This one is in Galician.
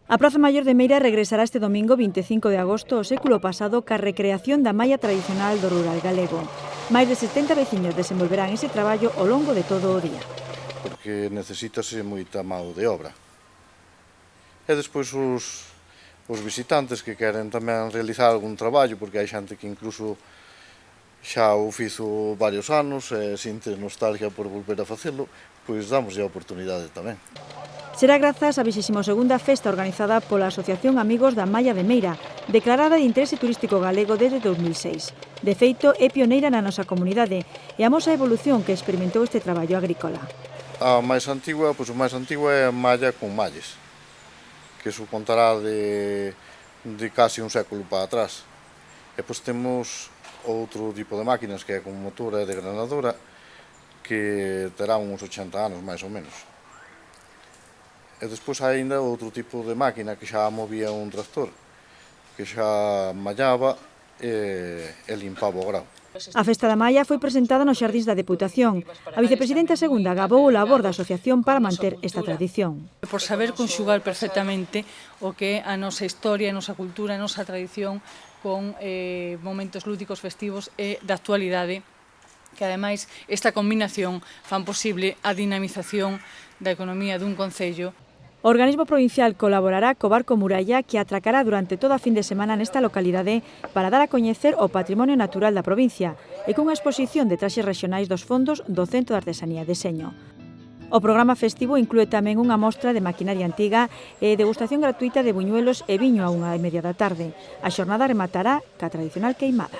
A Praza Maior de Meira regresará este domingo 25 de agosto ao século pasado ca recreación da malla tradicional do rural galego. Máis de 70 veciños desenvolverán ese traballo ao longo de todo o día. Porque necesítase moita mão de obra. E despois os visitantes que queren tamén realizar algún traballo, porque hai xente que incluso xa o fizo varios anos e sinte nostalgia por volver a facelo, pois damos a oportunidade tamén. Será grazas á 22ª festa organizada pola Asociación Amigos da Malla de Meira, declarada de interese turístico galego desde 2006. De feito, é pioneira na nosa comunidade e amosa a evolución que experimentou este traballo agrícola. A máis antigua, pois o máis antigua é a malla con malles, que iso contará de casi un século para atrás. E pois temos outro tipo de máquinas que é con motor e de granadora, que terá uns 80 anos máis ou menos. E despois hai ainda outro tipo de máquina que xa movía un tractor, que xa mallaba e limpaba o grao. A Festa da Malla foi presentada nos Xardíns da Deputación. A vicepresidenta segunda gabou o labor da asociación para manter esta tradición. Por saber conxugar perfectamente o que é a nosa historia, a nosa cultura, a nosa tradición con momentos lúdicos festivos e da actualidade, que ademais esta combinación fan posible a dinamización da economía dun concello. O organismo provincial colaborará co barco Muralla que atracará durante toda a fin de semana nesta localidade para dar a coñecer o patrimonio natural da provincia e cunha exposición de traxes rexionais dos fondos do Centro de Artesanía de Seño. O programa festivo inclúe tamén unha mostra de maquinaria antiga e degustación gratuita de buñuelos e viño a 1:30 da tarde. A xornada rematará ca tradicional queimada.